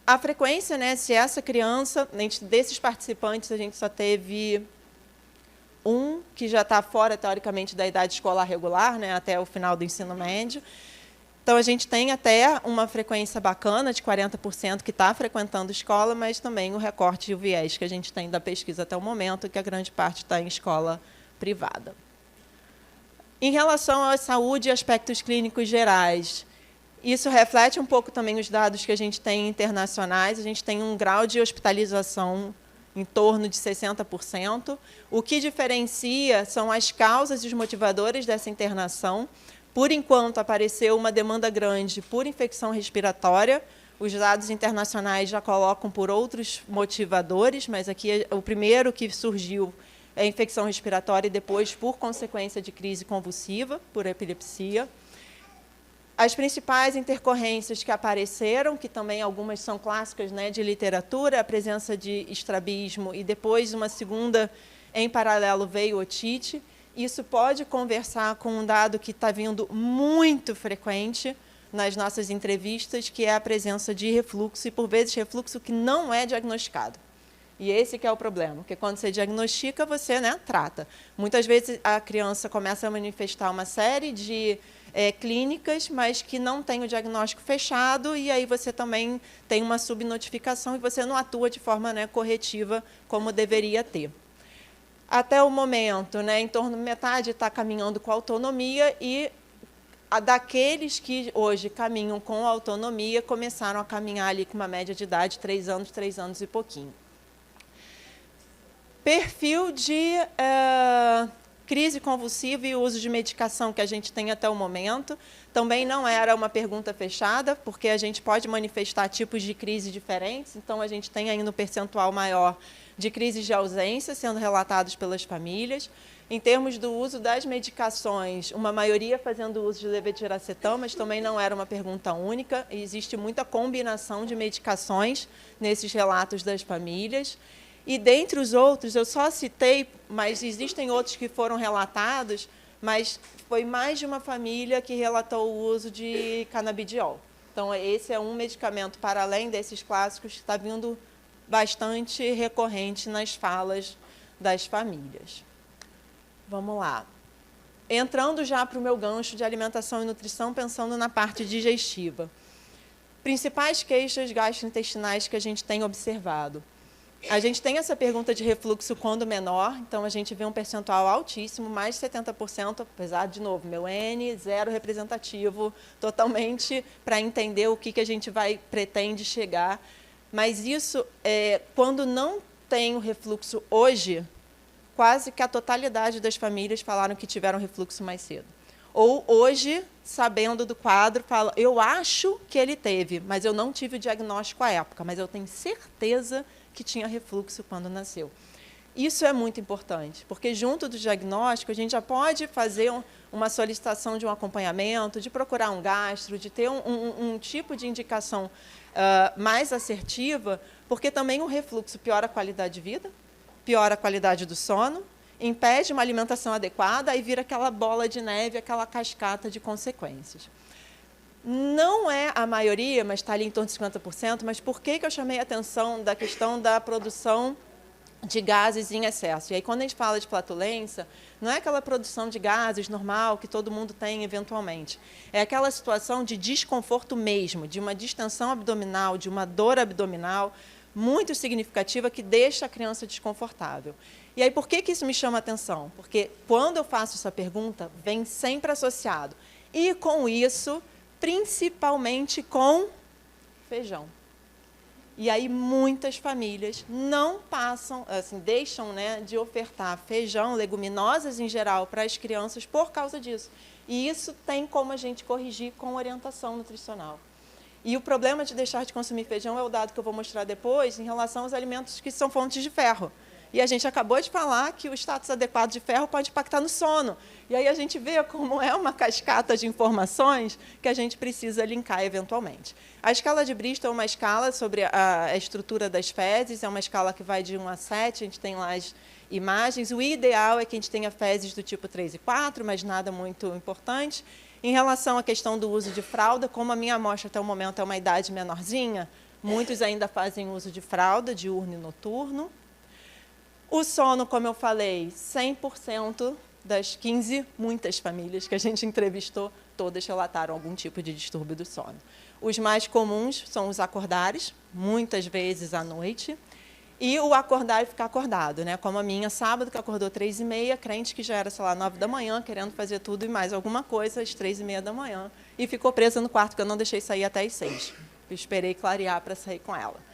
A frequência, né, se essa criança, desses participantes, a gente só teve um que já está fora, teoricamente, da idade escolar regular, né, até o final do ensino médio. Então, a gente tem até uma frequência bacana de 40% que está frequentando escola, mas também o recorte e o viés que a gente tem da pesquisa até o momento, que a grande parte está em escola privada. Em relação à saúde e aspectos clínicos gerais, isso reflete um pouco também os dados que a gente tem internacionais. A gente tem um grau de hospitalização em torno de 60%. O que diferencia são as causas e os motivadores dessa internação. Por enquanto, apareceu uma demanda grande por infecção respiratória. Os dados internacionais já colocam por outros motivadores, mas aqui o primeiro que surgiu é a infecção respiratória e depois por consequência de crise convulsiva, por epilepsia. As principais intercorrências que apareceram, que também algumas são clássicas, né, de literatura, a presença de estrabismo e depois uma segunda, em paralelo, veio otite. Isso pode conversar com um dado que está vindo muito frequente nas nossas entrevistas, que é a presença de refluxo, e, por vezes, refluxo que não é diagnosticado. E esse que é o problema, porque quando você diagnostica, você, né, trata. Muitas vezes a criança começa a manifestar uma série de clínicas, mas que não tem o diagnóstico fechado, e aí você também tem uma subnotificação e você não atua de forma, né, corretiva como deveria ter. Até o momento, né, em torno de metade está caminhando com autonomia e daqueles que hoje caminham com autonomia começaram a caminhar ali com uma média de idade 3 anos e pouquinho. Perfil de crise convulsiva e uso de medicação que a gente tem até o momento. Também não era uma pergunta fechada, porque a gente pode manifestar tipos de crise diferentes, então a gente tem ainda um percentual maior de crises de ausência sendo relatados pelas famílias. Em termos do uso das medicações, uma maioria fazendo uso de levetiracetam, mas também não era uma pergunta única. Existe muita combinação de medicações nesses relatos das famílias. E, dentre os outros, eu só citei, mas existem outros que foram relatados, mas foi mais de uma família que relatou o uso de canabidiol. Então, esse é um medicamento, para além desses clássicos, que está vindo bastante recorrente nas falas das famílias. Vamos lá. Entrando já para o meu gancho de alimentação e nutrição, pensando na parte digestiva. Principais queixas gastrointestinais que a gente tem observado. A gente tem essa pergunta de refluxo quando menor, então a gente vê um percentual altíssimo, mais de 70%, apesar, de novo, meu N, zero representativo, totalmente para entender o que a gente pretende chegar. Mas isso, quando não tem o refluxo hoje, quase que a totalidade das famílias falaram que tiveram refluxo mais cedo. Ou hoje, sabendo do quadro, fala, eu acho que ele teve, mas eu não tive o diagnóstico à época, mas eu tenho certeza que tinha refluxo quando nasceu. Isso é muito importante, porque junto do diagnóstico, a gente já pode fazer uma solicitação de um acompanhamento, de procurar um gastro, de ter um tipo de indicação mais assertiva, porque também o refluxo piora a qualidade de vida, piora a qualidade do sono, impede uma alimentação adequada, aí vira aquela bola de neve, aquela cascata de consequências. Não é a maioria, mas está ali em torno de 50%, mas por que eu chamei a atenção da questão da produção de gases em excesso? E aí, quando a gente fala de flatulência, não é aquela produção de gases normal que todo mundo tem eventualmente. É aquela situação de desconforto mesmo, de uma distensão abdominal, de uma dor abdominal muito significativa que deixa a criança desconfortável. E aí, por que isso me chama a atenção? Porque quando eu faço essa pergunta, vem sempre associado. E com isso, principalmente com feijão. E aí muitas famílias não passam, assim, deixam, né, de ofertar feijão, leguminosas em geral, para as crianças por causa disso. E isso tem como a gente corrigir com orientação nutricional. E o problema de deixar de consumir feijão é o dado que eu vou mostrar depois em relação aos alimentos que são fontes de ferro. E a gente acabou de falar que o status adequado de ferro pode impactar no sono. E aí a gente vê como é uma cascata de informações que a gente precisa linkar eventualmente. A escala de Bristol é uma escala sobre a estrutura das fezes, é uma escala que vai de 1 a 7, a gente tem lá as imagens. O ideal é que a gente tenha fezes do tipo 3 e 4, mas nada muito importante. Em relação à questão do uso de fralda, como a minha amostra até o momento é uma idade menorzinha, muitos ainda fazem uso de fralda, diurno e noturno. O sono, como eu falei, 100% das 15, muitas famílias que a gente entrevistou, todas relataram algum tipo de distúrbio do sono. Os mais comuns são os acordares, muitas vezes à noite, e o acordar e ficar acordado, né? Como a minha, sábado, que acordou 3h30, crente que já era, sei lá, 9 da manhã, querendo fazer tudo e mais alguma coisa, às 3h30 da manhã, e ficou presa no quarto, que eu não deixei sair até às 6. Eu esperei clarear para sair com ela.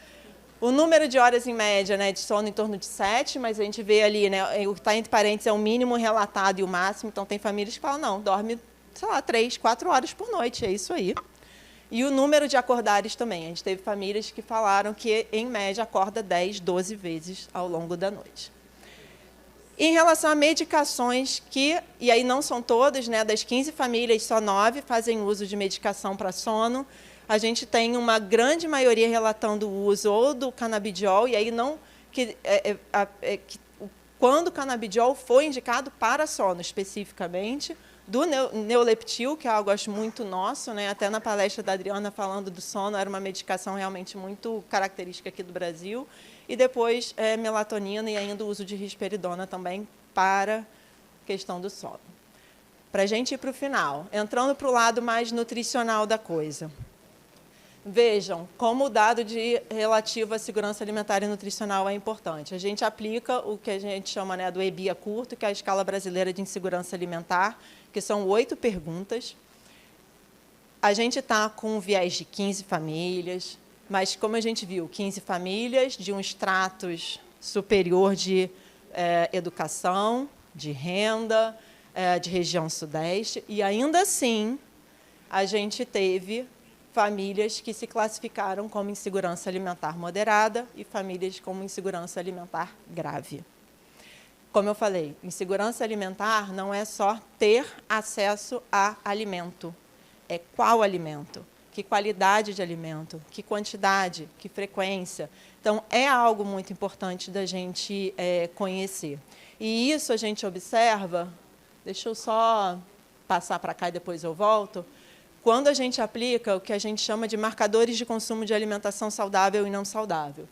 O número de horas em média, né, de sono em torno de 7, mas a gente vê ali, né, o que está entre parênteses é o mínimo relatado e o máximo, então tem famílias que falam, não, dorme, sei lá, 3, 4 horas por noite, é isso aí. E o número de acordares também, a gente teve famílias que falaram que, em média, acorda 10, 12 vezes ao longo da noite. Em relação a medicações e aí não são todas, né, das 15 famílias, só 9 fazem uso de medicação para sono. A gente tem uma grande maioria relatando o uso ou do canabidiol, e aí não quando o canabidiol foi indicado para sono especificamente, do neuleptil, que é algo acho muito nosso, né? Até na palestra da Adriana falando do sono, era uma medicação realmente muito característica aqui do Brasil, e depois melatonina e ainda o uso de risperidona também para a questão do sono. Para a gente ir para o final, entrando para o lado mais nutricional da coisa. Vejam como o dado relativo à segurança alimentar e nutricional é importante. A gente aplica o que a gente chama, né, do EBIA curto, que é a Escala Brasileira de Insegurança Alimentar, que são 8 perguntas. A gente está com um viés de 15 famílias, mas, como a gente viu, 15 famílias de um status superior de educação, de renda, de região sudeste, e ainda assim a gente teve famílias que se classificaram como insegurança alimentar moderada e famílias como insegurança alimentar grave. Como eu falei, insegurança alimentar não é só ter acesso a alimento, é qual alimento, que qualidade de alimento, que quantidade, que frequência. Então, é algo muito importante da gente conhecer. E isso a gente observa, deixa eu só passar para cá e depois eu volto, quando a gente aplica o que a gente chama de marcadores de consumo de alimentação saudável e não saudável.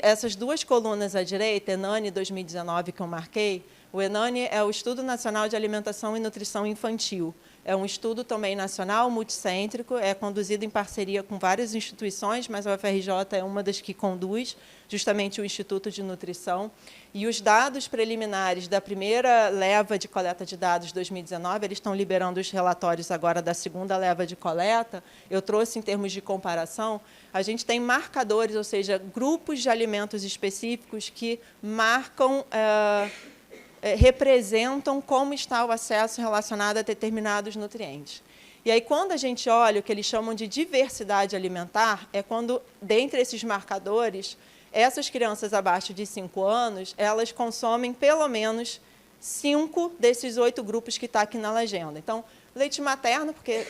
Essas duas colunas à direita, ENANI 2019, que eu marquei, o ENANI é o Estudo Nacional de Alimentação e Nutrição Infantil. É um estudo também nacional, multicêntrico, é conduzido em parceria com várias instituições, mas a UFRJ é uma das que conduz, justamente o Instituto de Nutrição. E os dados preliminares da primeira leva de coleta de dados 2019, eles estão liberando os relatórios agora da segunda leva de coleta. Eu trouxe em termos de comparação, a gente tem marcadores, ou seja, grupos de alimentos específicos que marcam, representam como está o acesso relacionado a determinados nutrientes. E aí, quando a gente olha o que eles chamam de diversidade alimentar, é quando, dentre esses marcadores, essas crianças abaixo de 5 anos, elas consomem pelo menos 5 desses 8 grupos que está aqui na legenda. Então, leite materno, porque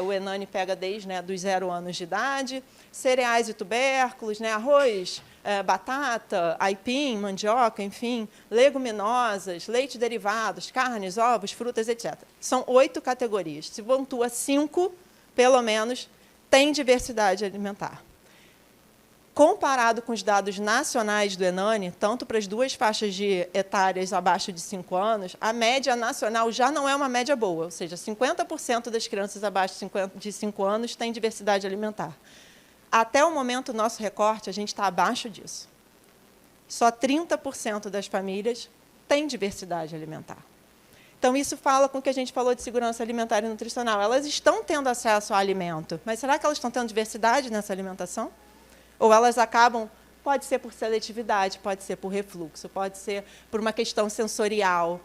o ENANI pega desde dos 0 anos de idade, cereais e tubérculos, arroz, batata, aipim, mandioca, enfim, leguminosas, leite derivados, carnes, ovos, frutas, etc. São 8 categorias. Se pontua 5, pelo menos, tem diversidade alimentar. Comparado com os dados nacionais do ENANI, tanto para as duas faixas etárias abaixo de 5 anos, a média nacional já não é uma média boa, ou seja, 50% das crianças abaixo de 5 anos têm diversidade alimentar. Até o momento, nosso recorte, a gente está abaixo disso. Só 30% das famílias têm diversidade alimentar. Então, isso fala com o que a gente falou de segurança alimentar e nutricional. Elas estão tendo acesso ao alimento, mas será que elas estão tendo diversidade nessa alimentação? Ou elas acabam, pode ser por seletividade, pode ser por refluxo, pode ser por uma questão sensorial,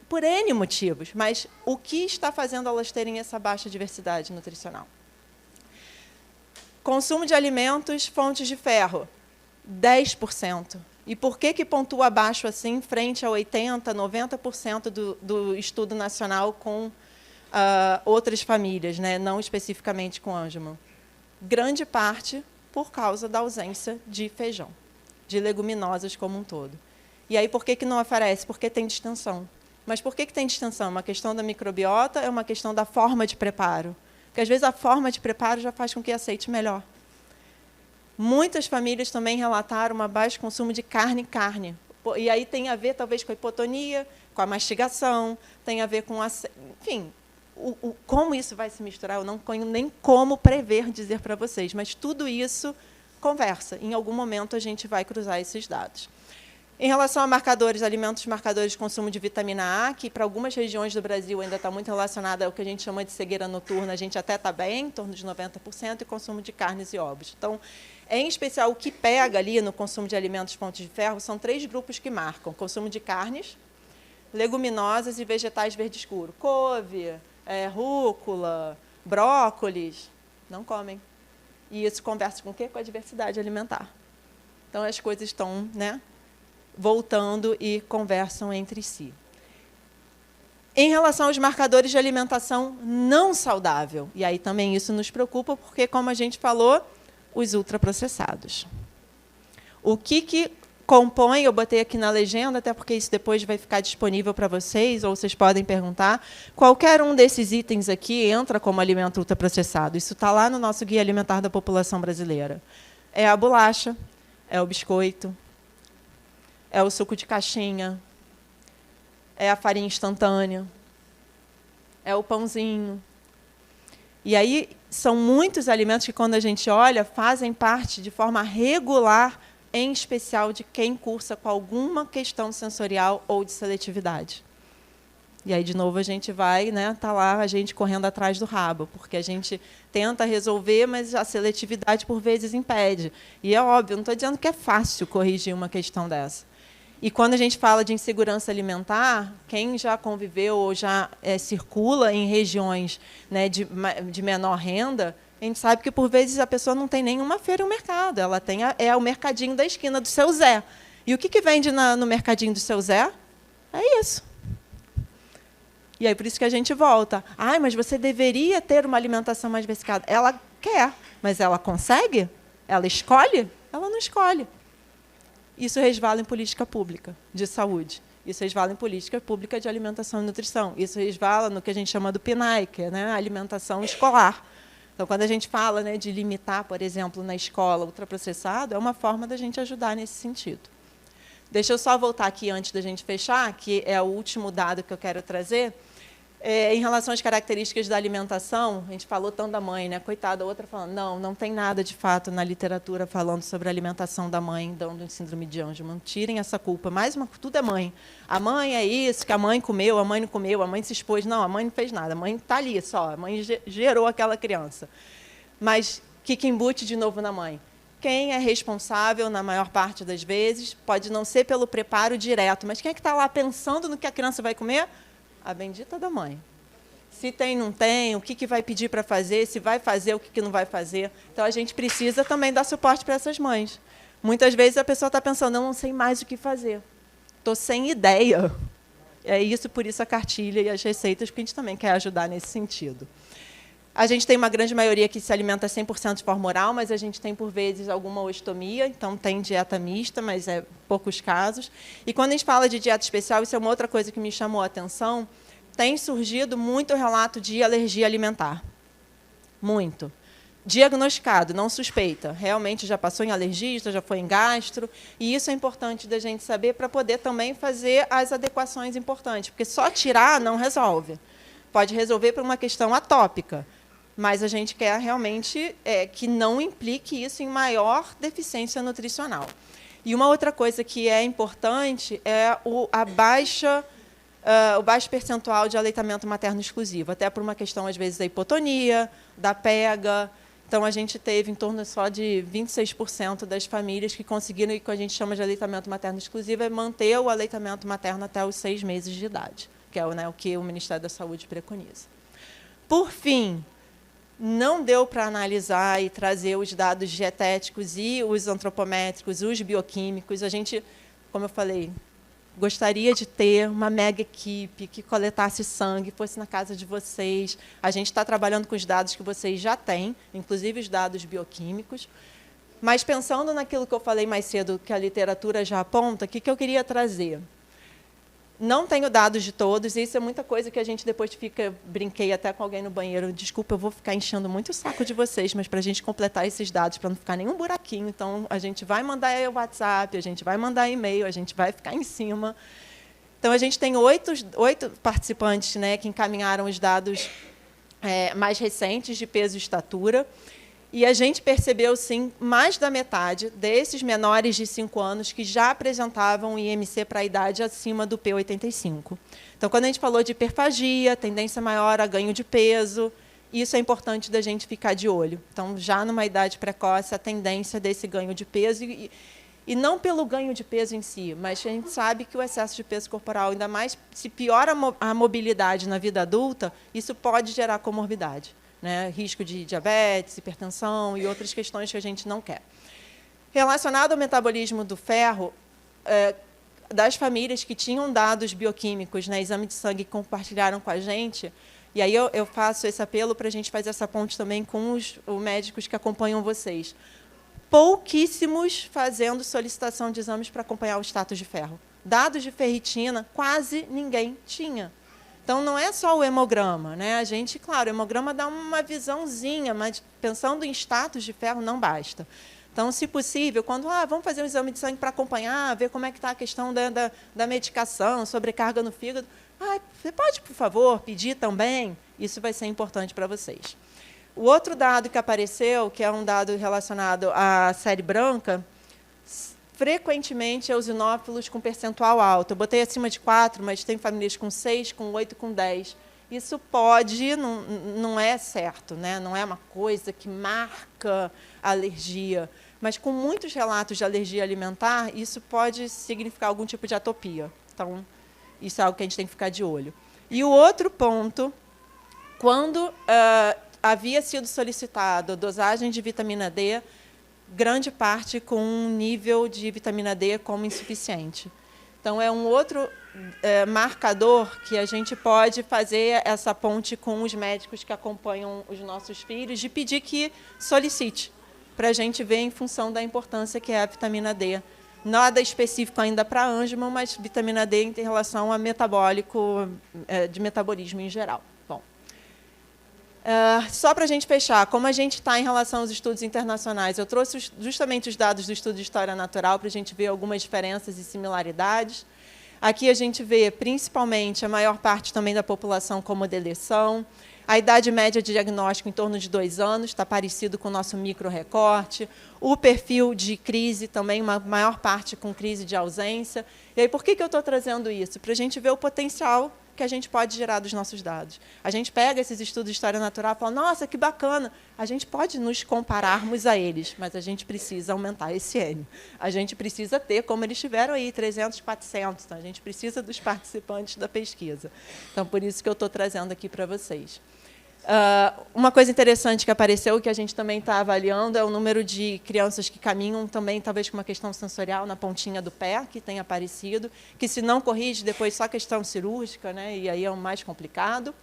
por N motivos, mas o que está fazendo elas terem essa baixa diversidade nutricional? Consumo de alimentos, fontes de ferro, 10%. E por que pontua abaixo assim, frente a 80%, 90% do estudo nacional com outras famílias, não especificamente com Angelman? Grande parte por causa da ausência de feijão, de leguminosas como um todo. E aí, por que não aparece? Porque tem distensão. Mas por que tem distensão? É uma questão da microbiota, é uma questão da forma de preparo. Porque, às vezes, a forma de preparo já faz com que aceite melhor. Muitas famílias também relataram um baixo consumo de carne. E aí tem a ver, talvez, com a hipotonia, com a mastigação, tem a ver com enfim, como isso vai se misturar, eu não tenho nem como prever dizer para vocês, mas tudo isso conversa. Em algum momento, a gente vai cruzar esses dados. Em relação a marcadores, alimentos marcadores de consumo de vitamina A, que para algumas regiões do Brasil ainda está muito relacionada ao que a gente chama de cegueira noturna, a gente até está bem, em torno de 90%, e consumo de carnes e ovos. Então, em especial, o que pega ali no consumo de alimentos fontes de ferro são 3 grupos que marcam: consumo de carnes, leguminosas e vegetais verde escuro. Couve, rúcula, brócolis, não comem. E isso conversa com o quê? Com a diversidade alimentar. Então, as coisas estão, voltando e conversam entre si. Em relação aos marcadores de alimentação não saudável, e aí também isso nos preocupa, porque, como a gente falou, os ultraprocessados. O que compõe, eu botei aqui na legenda, até porque isso depois vai ficar disponível para vocês, ou vocês podem perguntar, qualquer um desses itens aqui entra como alimento ultraprocessado. Isso está lá no nosso Guia Alimentar da População Brasileira. É a bolacha, é o biscoito, é o suco de caixinha, é a farinha instantânea, é o pãozinho. E aí são muitos alimentos que, quando a gente olha, fazem parte de forma regular, em especial de quem cursa com alguma questão sensorial ou de seletividade. E aí, de novo, a gente vai, tá lá a gente correndo atrás do rabo, porque a gente tenta resolver, mas a seletividade, por vezes, impede. E é óbvio, não estou dizendo que é fácil corrigir uma questão dessa. E quando a gente fala de insegurança alimentar, quem já conviveu ou já circula em regiões de menor renda, a gente sabe que, por vezes, a pessoa não tem nenhuma feira ou mercado. Ela tem o mercadinho da esquina do seu Zé. E o que vende no mercadinho do seu Zé? É isso. E aí, por isso que a gente volta. Mas você deveria ter uma alimentação mais diversificada. Ela quer, mas ela consegue? Ela escolhe? Ela não escolhe. Isso resvala em política pública de saúde. Isso resvala em política pública de alimentação e nutrição. Isso resvala no que a gente chama do PNAE, que é a alimentação escolar. Então, quando a gente fala, né, de limitar, por exemplo, na escola, ultraprocessado, é uma forma da gente ajudar nesse sentido. Deixa eu só voltar aqui antes da gente fechar, que é o último dado que eu quero trazer. Em relação às características da alimentação, a gente falou tanto da mãe, né? Coitada, a outra falando, não tem nada de fato na literatura falando sobre a alimentação da mãe dando um síndrome de Angelman. Tirem essa culpa. Tudo é mãe. A mãe é isso, que a mãe comeu, a mãe não comeu, a mãe se expôs. Não, a mãe não fez nada. A mãe está ali só. A mãe gerou aquela criança. Mas o que embute de novo na mãe? Quem é responsável, na maior parte das vezes, pode não ser pelo preparo direto, mas quem é que está lá pensando no que a criança vai comer? A bendita da mãe. Se tem, não tem, o que vai pedir para fazer, se vai fazer, o que não vai fazer. Então, a gente precisa também dar suporte para essas mães. Muitas vezes a pessoa está pensando, eu não sei mais o que fazer. Estou sem ideia. É isso, por isso a cartilha e as receitas, porque a gente também quer ajudar nesse sentido. A gente tem uma grande maioria que se alimenta 100% de forma oral, mas a gente tem, por vezes, alguma ostomia, então tem dieta mista, mas é poucos casos. E quando a gente fala de dieta especial, isso é uma outra coisa que me chamou a atenção, tem surgido muito relato de alergia alimentar. Muito. Diagnosticado, não suspeita. Realmente já passou em alergista, já foi em gastro, e isso é importante da gente saber para poder também fazer as adequações importantes, porque só tirar não resolve. Pode resolver por uma questão atópica, mas a gente quer realmente que não implique isso em maior deficiência nutricional. E uma outra coisa que é importante é o baixo percentual de aleitamento materno exclusivo, até por uma questão, às vezes, da hipotonia, da pega. Então, a gente teve em torno só de 26% das famílias que conseguiram, o que a gente chama de aleitamento materno exclusivo, é manter o aleitamento materno até os 6 meses de idade, que é o que o Ministério da Saúde preconiza. Por fim, não deu para analisar e trazer os dados dietéticos e os antropométricos, os bioquímicos. A gente, como eu falei, gostaria de ter uma mega equipe que coletasse sangue, fosse na casa de vocês. A gente está trabalhando com os dados que vocês já têm, inclusive os dados bioquímicos. Mas, pensando naquilo que eu falei mais cedo, que a literatura já aponta, o que eu queria trazer? Não tenho dados de todos, e isso é muita coisa que a gente depois brinquei até com alguém no banheiro, desculpa, eu vou ficar enchendo muito o saco de vocês, mas para a gente completar esses dados, para não ficar nenhum buraquinho, então a gente vai mandar WhatsApp, a gente vai mandar e-mail, a gente vai ficar em cima. Então, a gente tem 8 participantes, né, que encaminharam os dados mais recentes de peso e estatura, e a gente percebeu, sim, mais da metade desses menores de 5 anos que já apresentavam IMC para a idade acima do P85. Então, quando a gente falou de hiperfagia, tendência maior a ganho de peso, isso é importante da gente ficar de olho. Então, já numa idade precoce, a tendência desse ganho de peso, e não pelo ganho de peso em si, mas a gente sabe que o excesso de peso corporal, ainda mais se piora a mobilidade na vida adulta, isso pode gerar comorbidade. Né, risco de diabetes, hipertensão e outras questões que a gente não quer. Relacionado ao metabolismo do ferro, das famílias que tinham dados bioquímicos, né, exame de sangue que compartilharam com a gente, e aí eu faço esse apelo para a gente fazer essa ponte também com os médicos que acompanham vocês. Pouquíssimos fazendo solicitação de exames para acompanhar o status de ferro. Dados de ferritina, quase ninguém tinha. Então, não é só o hemograma, né? A gente, claro, o hemograma dá uma visãozinha, mas pensando em status de ferro, não basta. Então, se possível, quando vamos fazer um exame de sangue para acompanhar, ver como é que está a questão da medicação, sobrecarga no fígado, você pode, por favor, pedir também? Isso vai ser importante para vocês. O outro dado que apareceu, que é um dado relacionado à série branca, frequentemente, eosinófilos com percentual alto. Eu botei acima de 4, mas tem famílias com 6, com 8, com 10. Isso pode, não é certo, né? Não é uma coisa que marca a alergia, mas com muitos relatos de alergia alimentar, isso pode significar algum tipo de atopia. Então, isso é algo que a gente tem que ficar de olho. E o outro ponto, quando havia sido solicitado dosagem de vitamina D, grande parte com um nível de vitamina D como insuficiente. Então, é um outro marcador que a gente pode fazer essa ponte com os médicos que acompanham os nossos filhos, de pedir que solicite, para a gente ver em função da importância que é a vitamina D. Nada específico ainda para Angelman, mas vitamina D em relação a metabólico, de metabolismo em geral. Bom, Só para a gente fechar, como a gente está em relação aos estudos internacionais, eu trouxe justamente os dados do estudo de História Natural para a gente ver algumas diferenças e similaridades. Aqui a gente vê, principalmente, a maior parte também da população com modelação. A idade média de diagnóstico em torno de 2 anos, está parecido com o nosso micro-recorte. O perfil de crise também, uma maior parte com crise de ausência. E aí, por que eu estou trazendo isso? Para a gente ver o potencial que a gente pode gerar dos nossos dados. A gente pega esses estudos de história natural e fala, nossa, que bacana, a gente pode nos compararmos a eles, mas a gente precisa aumentar esse N. A gente precisa ter, como eles tiveram aí, 300, 400, então a gente precisa dos participantes da pesquisa. Então, por isso que eu estou trazendo aqui para vocês. Uma coisa interessante que apareceu, que a gente também está avaliando, é o número de crianças que caminham também, talvez com uma questão sensorial na pontinha do pé, que tem aparecido, que se não corrige, depois só questão cirúrgica, né, e aí é o mais complicado.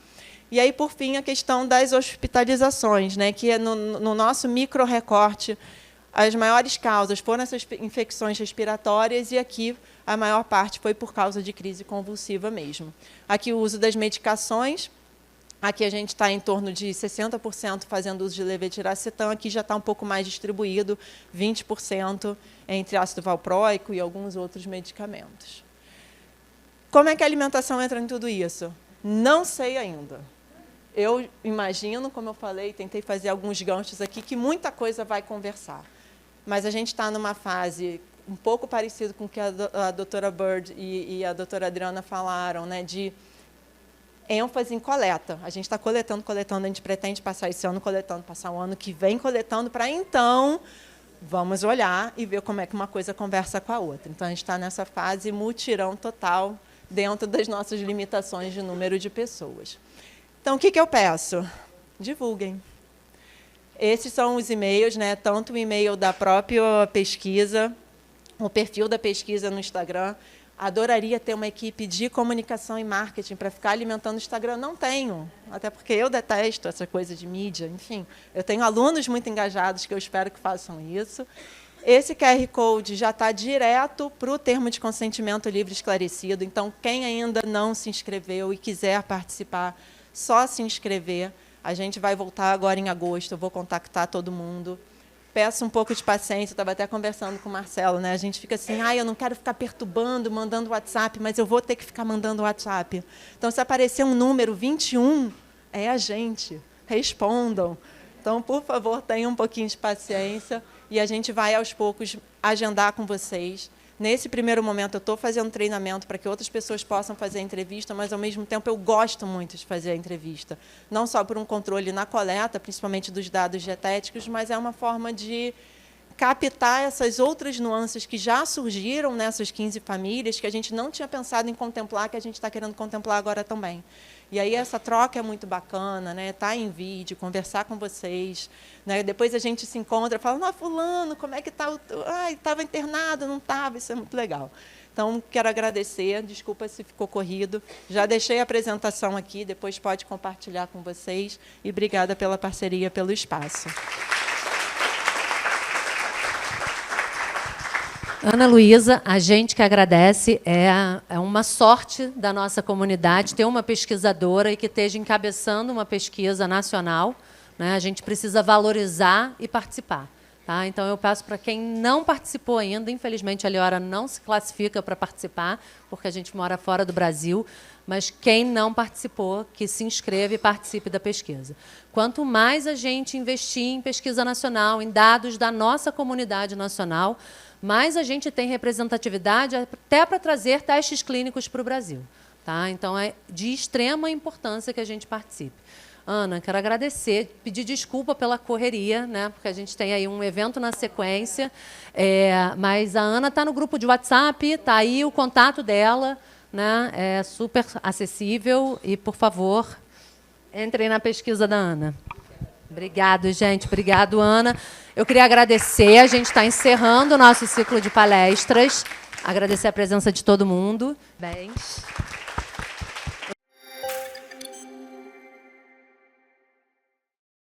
E aí, por fim, a questão das hospitalizações, né, que é no nosso micro-recorte, as maiores causas foram essas infecções respiratórias e aqui a maior parte foi por causa de crise convulsiva mesmo. Aqui o uso das medicações. Aqui a gente está em torno de 60% fazendo uso de levetiracetam, aqui já está um pouco mais distribuído, 20% entre ácido valproico e alguns outros medicamentos. Como é que a alimentação entra em tudo isso? Não sei ainda. Eu imagino, como eu falei, tentei fazer alguns ganchos aqui, que muita coisa vai conversar. Mas a gente está numa fase um pouco parecida com o que a doutora Bird e a doutora Adriana falaram, né, de ênfase em coleta. A gente está coletando, a gente pretende passar esse ano coletando, passar o ano que vem coletando, para então vamos olhar e ver como é que uma coisa conversa com a outra. Então, a gente está nessa fase mutirão total dentro das nossas limitações de número de pessoas. Então, o que eu peço? Divulguem. Esses são os e-mails, né? Tanto o e-mail da própria pesquisa, o perfil da pesquisa no Instagram. Adoraria ter uma equipe de comunicação e marketing para ficar alimentando o Instagram. Não tenho, até porque eu detesto essa coisa de mídia. Enfim, eu tenho alunos muito engajados que eu espero que façam isso. Esse QR Code já está direto para o termo de consentimento livre esclarecido. Então, quem ainda não se inscreveu e quiser participar, só se inscrever. A gente vai voltar agora em agosto, eu vou contactar todo mundo. Peço um pouco de paciência, eu estava até conversando com o Marcelo, né? A gente fica assim, eu não quero ficar perturbando, mandando WhatsApp, mas eu vou ter que ficar mandando WhatsApp. Então, se aparecer um número 21, é a gente. Respondam. Então, por favor, tenham um pouquinho de paciência e a gente vai, aos poucos, agendar com vocês. Nesse primeiro momento, eu estou fazendo treinamento para que outras pessoas possam fazer a entrevista, mas, ao mesmo tempo, eu gosto muito de fazer a entrevista. Não só por um controle na coleta, principalmente dos dados dietéticos, mas é uma forma de captar essas outras nuances que já surgiram nessas 15 famílias, que a gente não tinha pensado em contemplar, que a gente está querendo contemplar agora também. E aí essa troca é muito bacana, né? Tá em vídeo, conversar com vocês, né? Depois a gente se encontra, fala, fulano, como é que está? Estava internado, não estava, isso é muito legal. Então, quero agradecer, desculpa se ficou corrido. Já deixei a apresentação aqui, depois pode compartilhar com vocês. E obrigada pela parceria, pelo espaço. Ana Luísa, a gente que agradece, é uma sorte da nossa comunidade ter uma pesquisadora e que esteja encabeçando uma pesquisa nacional, né? A gente precisa valorizar e participar. Tá? Então, eu peço para quem não participou ainda, infelizmente a Leora não se classifica para participar, porque a gente mora fora do Brasil, mas quem não participou, que se inscreva e participe da pesquisa. Quanto mais a gente investir em pesquisa nacional, em dados da nossa comunidade nacional, mais a gente tem representatividade até para trazer testes clínicos para o Brasil. Tá? Então, é de extrema importância que a gente participe. Ana, quero agradecer, pedir desculpa pela correria, né, porque a gente tem aí um evento na sequência, mas a Ana está no grupo de WhatsApp, está aí o contato dela, né, é super acessível e, por favor, entrem na pesquisa da Ana. Obrigado, gente. Obrigado, Ana. Eu queria agradecer, a gente está encerrando o nosso ciclo de palestras, agradecer a presença de todo mundo. Bem...